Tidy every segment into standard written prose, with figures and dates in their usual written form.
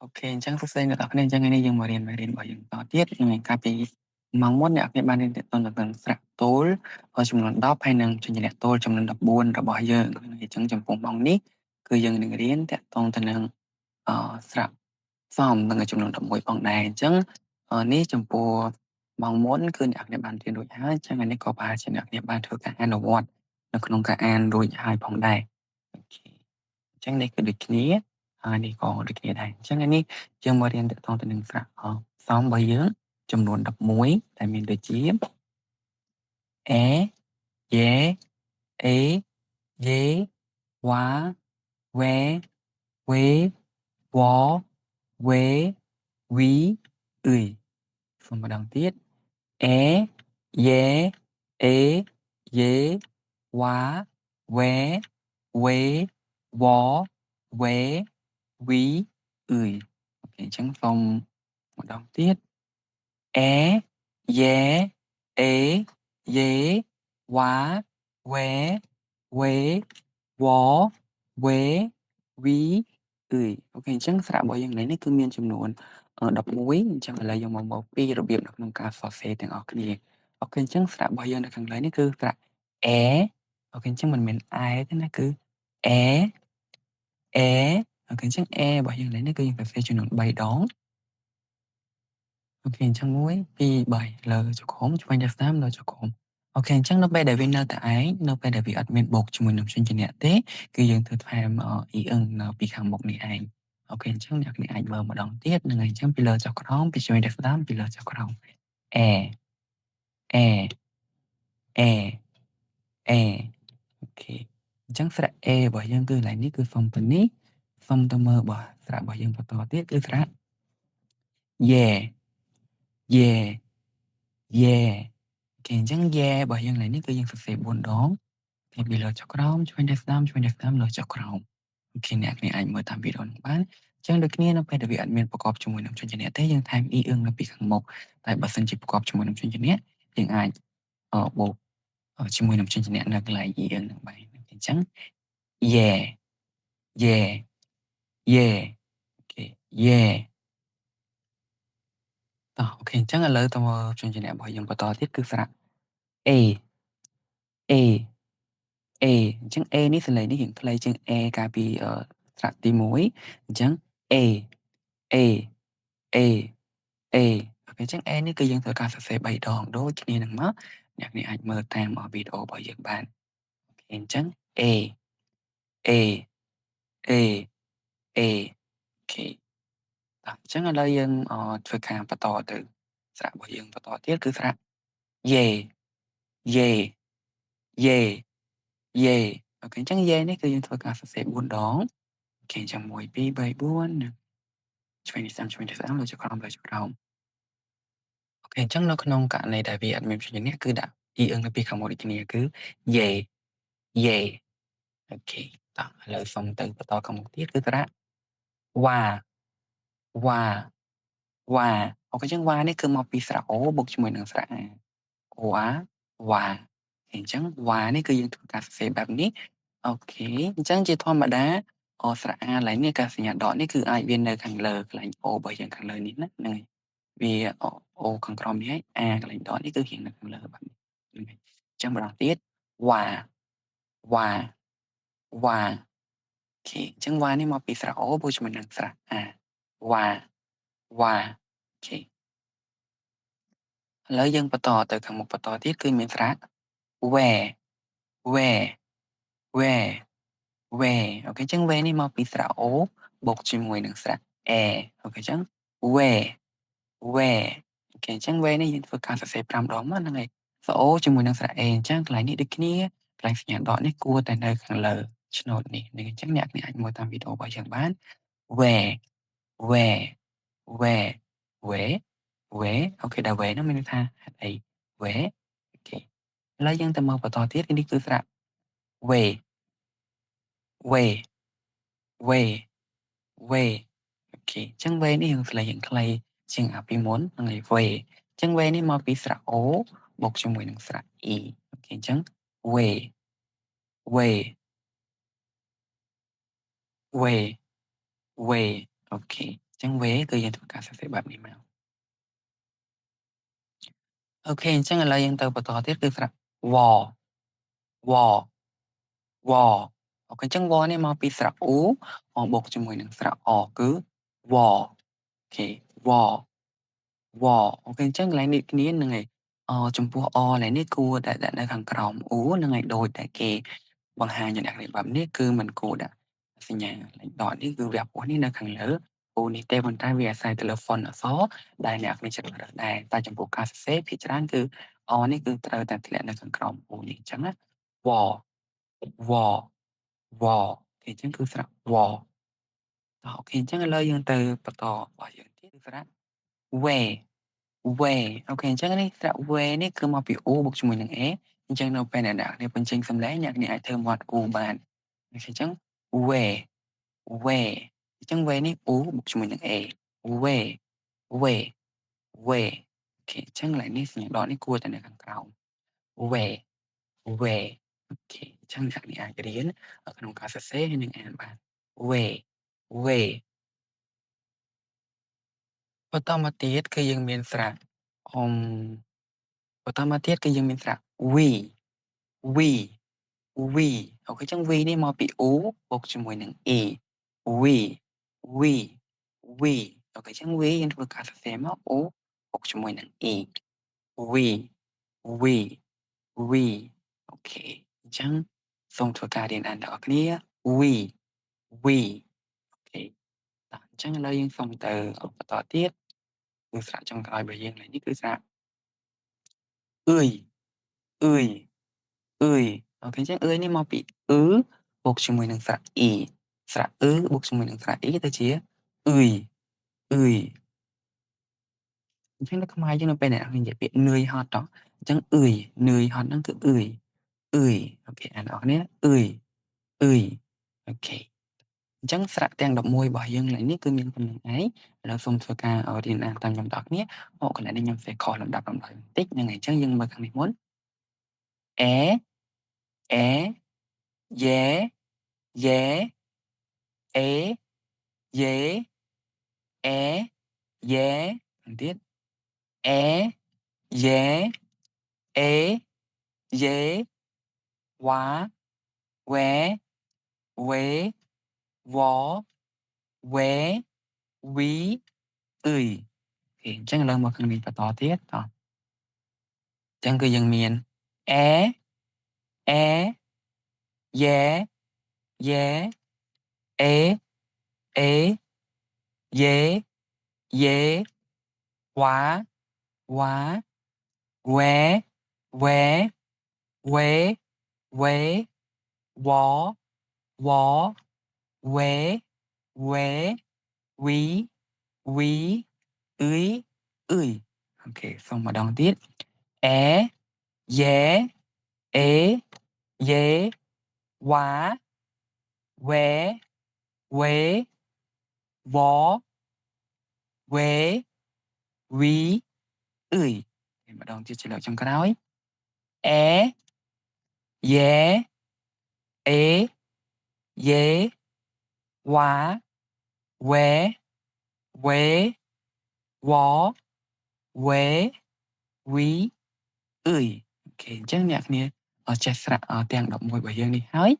អូខេអញ្ចឹងសួស្តីអ្នកនរគ្នាអញ្ចឹងថ្ងៃនេះយើងមករៀនមេរៀនរបស់យើងបន្តទៀតថ្ងៃកាលពីម៉ោងមុនអ្នកនរគ្នាបានរៀនទាក់ទងទៅនឹងស្រៈទល់ចំនួន10ហើយនិងចញ្ញៈទល់ចំនួន14របស់យើងអញ្ចឹងចំពោះម៉ោងនេះគឺយើងនឹងរៀនទាក់ទងទៅនឹងស្រៈសមនឹងចំនួន11ផងដែរអញ្ចឹងនេះចំពោះម៉ោងមុនគឺអ្នកនរគ្នាបានរៀនរួចហើយអញ្ចឹងថ្ងៃនេះក៏ប្រហែលជាអ្នកនរគ្នាបានធ្វើការអនុវត្តនៅក្នុងការអានរួចហើយផងដែរអូខេអញ្ចឹងនេះគឺដូចគ្នាហើយនេះក៏ដូចគ្នាដែរអញ្ចឹងថ្ងៃនេះយើងមករៀនទាក់ទងទៅនឹងស្រៈសមរបស់យើងចំនួន11ដែលមានដូចជាអេយេអេយេវ៉ាវ៉េវេវវេវីអ៊ុយសូមម្ដងទៀតអេយេអេយេវ៉ាវ៉េវេវវេវីអ៊ុយអូខេអញ្ចឹងសូមម្ដងទៀតអេយេអេយេវ៉ាវ៉េវេវវេវីអ៊ុយអូខេអញ្ចឹងស្រៈរបស់យើងឥឡូវនេះគឺមានចំនួន11អញ្ចឹងឥឡូវយើងមកពីរបៀបនៅក្នុងការសរសេរទាំងអស់គ្នាអូខេអញ្ចឹងស្រៈរបស់យើងនៅខាងលើនេះគឺស្រៈអេអូខេអញ្ចឹងមិនមែនអែទេណាគឺអេអេអូខេអញ្ចឹងអេរបស់យើងឥឡូវនេះគឺយើងសរសេរចំនួន3ដងអូខេអញ្ចឹង1 2 3លើចុះក្រោមឆ្វេងទៅស្ដាំលើចុះក្រោមអូខេអញ្ចឹងនៅពេលដែលវានៅតែឯងនៅពេលដែលវាអត់មានបូកជាមួយនឹងព្យញ្ជនៈទេគឺយើងត្រូវថែមអ៊ីអឹងនៅពីខាងមុខនេះឯងអូខេអញ្ចឹងអ្នកគ្នាអាចមើលម្ដងទៀតហ្នឹងហើយអញ្ចឹងពីលើចុះក្រោមពីឆ្វេងទៅស្ដាំពីលើចុះក្រោមអេអេអេអេអូខេអញ្ចឹងស្រៈ A របស់យើងគឺកន្លែងនេះគឺសុំទៅនេះសុំទៅមើលរបស់ស្រៈរបស់យើងបន្តទៀតគឺស្រៈយេយេយេអូខេអញ្ចឹងយេរបស់យើងកន្លែងនេះគឺយើងសរសេរ4ដងពីលើចុះក្រោមឆ្វេងទៅស្ដាំឆ្វេងទៅស្ដាំលើចុះក្រោមអូខេអ្នកគ្នាអាចមើលតាមវីដេអូនេះបានអញ្ចឹងដូចគ្នានៅពេលដែលវាអត់មានប្រកបជាមួយនឹងព្យញ្ជនៈទេយើងថែមអ៊ីអឹងនៅពីខាងមុខតែបើសិនជាប្រកបជាមួយនឹងព្យញ្ជនៈយើងអាចបូកជាមួយនឹងព្យញ្ជនៈនៅកន្លែង EN ហ្នឹងបានអញ្ចឹង yeah yeah yeah អូខេ yeah អូខេអញ្ចឹងឥឡូវទៅមើលព្យញ្ជនៈរបស់យើងបន្តទៀតគឺស្រៈ A A A អញ្ចឹង A នេះសលេងនេះរៀងខ្លីជាង A កាលពីស្រៈទី1អញ្ចឹង A A A A អូខេអញ្ចឹង A នេះគឺយើងត្រូវការសរសេរ3ដងដូចគ្នានឹងមកអ្នកនាងអាចមើលតាមវីដេអូរបស់យើងបានអូខេអញ្ចឹង A A A A អូខេអញ្ចឹងឥឡូវយើងធ្វើការបន្តទៅស្រៈរបស់យើងបន្តទៀតគឺស្រៈយេយេយេយេអូខេអញ្ចឹងយេនេះគឺយើងធ្វើការសរសេរ4ដងអូខេអញ្ចឹង1 2 3 4ឆ្វេងទៅស្ដាំឆ្វេងទៅស្ដាំលើចុះក្រោមលើចុះក្រោមអូខេអញ្ចឹងនៅក្នុងករណីដែលវាអត់មានព្យញ្ជនៈគឺដាក់អ៊ីអឹងនៅពីខាងមុខដូចគ្នាគឺយេយេអូខេឥឡូវសុំទៅបន្តខាងមុខទៀតគឺស្រៈវ៉ាវ៉ាវ៉ាអូខេអញ្ចឹងវ៉ានេះគឺមកពីស្រៈអូបូកជាមួយនឹងស្រៈអាវ៉ាវ៉ាអញ្ចឹងវ៉ានេះគឺយើងធ្វើការសរសេរបែបនេះអូខេអញ្ចឹងជាធម្មតាស្រៈអាកន្លែងនេះការសញ្ញាដកនេះគឺអាចវានៅខាងលើកន្លែងអូរបស់យើងខាងលើនេះណាហ្នឹងហើយវាអូខាងក្រោមនេះហើយអាកន្លែងដកនេះគឺរៀងនៅខាងលើបែបនេះហ្នឹងហើយអញ្ចឹងម្ដងទៀតវ៉ាវ៉ាវ៉ាអូខេអញ្ចឹងវ៉ានេះមកពីស្រៈអូបូកជាមួយនឹងស្រៈអាវ៉ាវ៉ាអូខេ ឥឡូវយើងបន្តទៅខាងមុខបន្តទៀតគឺមានស្រៈ where where where where អូខេអញ្ចឹង where នេះមកពីស្រៈ O បូកជាមួយនឹងស្រៈ A អូខេអញ្ចឹង where where អូខេអញ្ចឹង where នេះយើងធ្វើការសរសេរ5ដងមកហ្នឹងហើយស្រៈ O ជាមួយនឹងស្រៈ A អញ្ចឹងកន្លែងនេះដូចគ្នាកន្លែងសញ្ញាដកនេះគួរតែនៅខាងលើឆ្នូតនេះហ្នឹងអញ្ចឹងអ្នកអាចមើលតាមវីដេអូរបស់យើងបាន where where where where where អូខេដែល where ហ្នឹងមានន័យថាហេតុអី where អូខេឥឡូវយើងទៅមើលបន្តទៀតនេះគឺស្រៈ way way way way អូខេអញ្ចឹង way នេះយើងខ្លីជាងអាពីមុនហ្នឹងហើយ way អញ្ចឹង way នេះមកពីស្រៈ O បូកជាមួយនឹងស្រៈ E អូខេអញ្ចឹង way way way way អូខេ ចឹងវេគឺយើងធ្វើការសរសេរបែបនេះមកអូខេអញ្ចឹងឥឡូវយើងទៅបន្តទៀតគឺស្រៈវវវអូខេអញ្ចឹងវនេះមកពីស្រៈអ៊ូបូកជាមួយនឹងស្រៈអគឺវអូខេវអូខេអញ្ចឹងកន្លែងនេះគ្នានឹងឯចំពោះអកន្លែងនេះគួរតែដាក់នៅខាងក្រោមអ៊ូនឹងឯដូចតែគេបង្ហាញchoអ្នកគ្នាបែបនេះគឺមិនគួរដាក់សញ្ញាលេខដកនេះគឺវគ្គពោះនេះនៅខាងលើអ៊ូនេះទេប៉ុន្តែវាអាស្រ័យទៅលើ font អក្សរដែលអ្នកគ្នាជ្រើសរើសដែរតែចំពោះការសរសេរភាគច្រើនគឺអនេះគឺត្រូវតែធ្លាក់នៅខាងក្រោមអ៊ូនេះអញ្ចឹងណាវវវអូខេអញ្ចឹងគឺស្រៈវអូខេអញ្ចឹងឥឡូវយើងទៅបន្តរបស់យើងទៀតគឺស្រៈវេអូខេអញ្ចឹងនេះស្រៈវេនេះគឺមកពីអ៊ូបូកជាមួយនឹងអេអញ្ចឹងនៅពេលអ្នកគ្នាបញ្ចេញសំឡេងអ្នកគ្នាអាចធ្វើមាត់អ៊ូបានអូខេអញ្ចឹងវេអញ្ចឹងវេនេះអ៊ូបូកជាមួយនឹងអេវេវេអូខេអញ្ចឹងកន្លែងនេះសញ្ញាដកនេះគួរតែនៅខាងក្រោមវេអូខេអញ្ចឹងអ្នកគ្នាអាចរៀនក្នុងការសរសេរហើយនិងអានបានវេវេបន្តមកទៀតគឺយើងមានស្រៈអុំបន្តមកទៀតគឺយើងមានស្រៈ we we we អូខេអញ្ចឹង we នេះមកពី o បូកជាមួយនឹង e we we we អូខេអញ្ចឹង we យើងធ្វើការសរសេរមក o បូកជាមួយនឹង e we we we អូខេអញ្ចឹងសូមធ្វើការរៀនអានទាំងអស់គ្នា we we អូខេតោះអញ្ចឹងឥឡូវយើងសូមទៅបន្តទៀតគឺស្រៈចុងក្រោយរបស់យើងឡើយនេះគឺស្រៈអឿយអឿយអឿយអូខេអញ្ចឹងអឿយនេះមកពីបូកជាមួយនឹងស្រៈ e ស្រៈបូកជាមួយនឹងស្រៈ e ទៅជាអឿយអឿយអញ្ចឹងនៅខ្មែរយើងនៅពេលអ្នកនិយាយពាក្យនឿយហត់អញ្ចឹងអឿយនឿយហត់ហ្នឹងគឺអឿយអូខេអ្នកនរគ្នាអឿយអូខេអញ្ចឹងស្រៈទាំង11របស់យើងឡើយនេះគឺមានប៉ុណ្្នឹងឯងឥឡូវសូមធ្វើការរៀនអានតាមខ្ញុំទាំងអស់គ្នាកន្លែងនេះខ្ញុំសេខុសលំដាប់លំដោយបន្តិចហ្នឹងហើយអញ្ចឹងយើងមើលខាងនេះមុនអអយេយេអេយេអេយេទៀតអេយេអេយេវ៉ាវេវេវវេវីអឿយអូខេអញ្ចឹងឥឡូវមកខាងនេះបន្តទៀតអញ្ចឹងគឺយើងមានអអយេយេអេអេយេយេវ៉ាវ៉ាវេវេវេវេវវវេវេវីវីអឿយអូខេសូមម្ដងទៀតអយេអេយេវ៉ាវេវេវវេវីអឿយម្ដងទៀតជាលើកចុងក្រោយអយេអេយេវ៉ាវេវេវវេវីអឿយអូខេអញ្ចឹងអ្នកគ្នាចេះស្រៈទាំង11របស់យើងនេះហើយ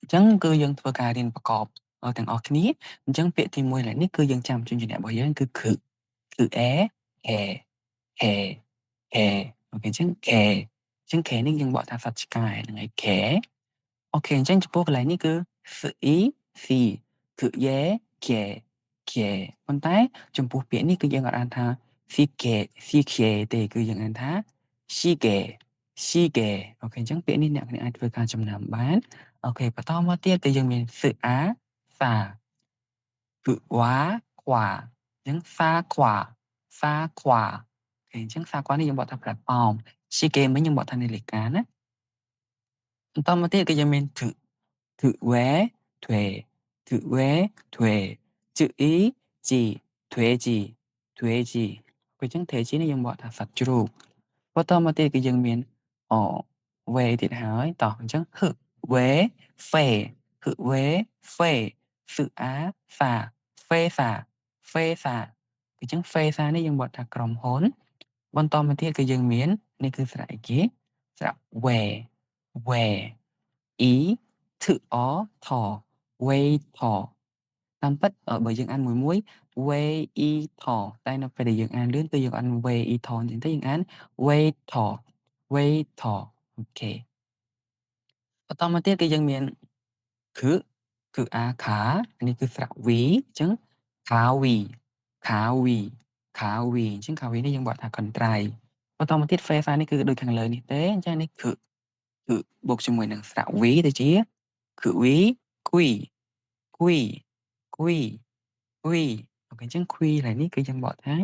អញ្ចឹងគឺយើងធ្វើការរៀនប្រកបទាំងអស់គ្នាអញ្ចឹងពាក្យទី1ឡើយនេះគឺយើងចាំជូនជាអ្នករបស់យើងគឺគឺអេហេហេអូខេអញ្ចឹងខេអញ្ចឹងខេនេះយើងបកថាសត្វឆ្កែហ្នឹងហើយខេអូខេអញ្ចឹងចំពោះកន្លែងនេះគឺសអ៊ីស៊ីគឺយេខេប៉ុន្តែចំពោះពាក្យនេះគឺយើងអត់អានថាស៊ីខេទេគឺយើងអានថាស៊ីកេអូខេអញ្ចឹងពាក្យនេះអ្នកអាចធ្វើការចំណាំបានអូខេបន្តមកទៀតគឺយើងមានសឺអាសាគឺវ៉ាខ្វាអញ្ចឹងសាខ្វាអូខេអញ្ចឹងសាខ្វានេះយើងបកថាផ្លែប៉ោមស៊ីកេមិញយើងបកថានាឡិកាណាបន្តមកទៀតគឺយើងមានធឺវ៉េទ្វេជឺអ៊ីជីទ្វេជីអូខេអញ្ចឹងទ្វេជីនេះយើងបកថាសត្វជ្រូកបន្តមកទៀតគឺយើងមានអវេទៀតហើយតោះអញ្ចឹងហឹវេហ្វេហឹវេហ្វេសឺអាសាហ្វេសា Fesa អញ្ចឹង Fesa នេះយើងបកថាក្រុមហ៊ុនបន្តមកទៀតគឺយើងមាននេះគឺស្រៈអីគេស្រៈ where e th o th waiter តាមពិតបើយើងអានមួយ waiter តែនៅពេលដែលយើងអានលឿនគឺយើងអាន waiter អញ្ចឹងទៅយើងអាន waiter waiter អូខេបន្តមកទៀតគឺយើងមានគឺអាខានេះគឺស្រៈ V អញ្ចឹងខាវីខាវីខាវីអញ្ចឹងខាវីនេះយើងបកថាកន្ត្រៃបន្តមកទៀត Fesa នេះគឺដូចខាងលើនេះទេអញ្ចឹងនេះគឺបូកជាមួយនឹងស្រៈ V ទៅជាគឺ V គួយគួយគួយគួយអូខេអញ្ចឹងគួយឡើយនេះគឺយើងបកថា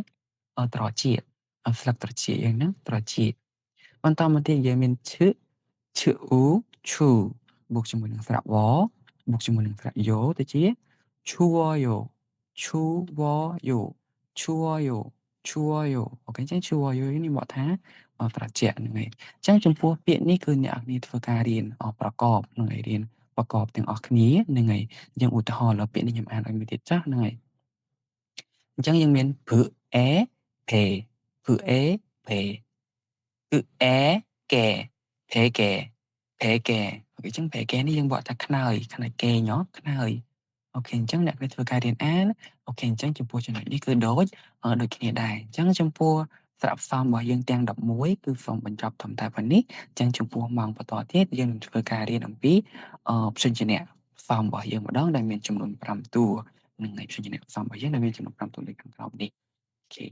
ត្រចៀកស្លឹកត្រចៀកយ៉ាងហ្នឹងត្រចៀកបន្តមកទៀតយើងមានឈអ៊ូឈូបូកជាមួយនឹងស្រៈវបូកជាមួយនឹងស្រៈយោទៅជាឈួយោឈួយោឈួយោឈួយោអូខេអញ្ចឹងឈួយោនេះបកថាត្រជាក់ហ្នឹងឯងអញ្ចឹងចំពោះពាក្យនេះគឺអ្នកនរគ្នាធ្វើការរៀនប្រកបហ្នឹងឯងរៀនប្រកបទាំងអស់គ្នាហ្នឹងឯងយើងឧទាហរណ៍លើពាក្យនេះខ្ញុំអានឲ្យមួយទៀតចាស់ហ្នឹងឯងអញ្ចឹងយើងមានភឺអេភេភឺអេភេគឺអេកែភេកែភេកែអូខេអញ្ចឹងភេកែនេះយើងបកថាខ្នើយគេងខ្នើយអូខេអញ្ចឹងអ្នកធ្វើការរៀនអានអូខេអញ្ចឹងចំពោះចំណុចនេះគឺដូចគ្នាដែរអញ្ចឹងចំពោះស្រាប់សំរបស់យើងទាំង11គឺសូមបញ្ចប់ត្រឹមតែប៉ុណ្នេះអញ្ចឹងចំពោះម៉ោងបន្តទៀតយើងនឹងធ្វើការរៀនអំពីព្យញ្ជនៈសំរបស់យើងម្ដងដែលមានចំនួន5តួនឹងឯព្យញ្ជនៈសំរបស់យើងដែលមានចំនួន5តួដូចខាងក្រោមនេះអូខេ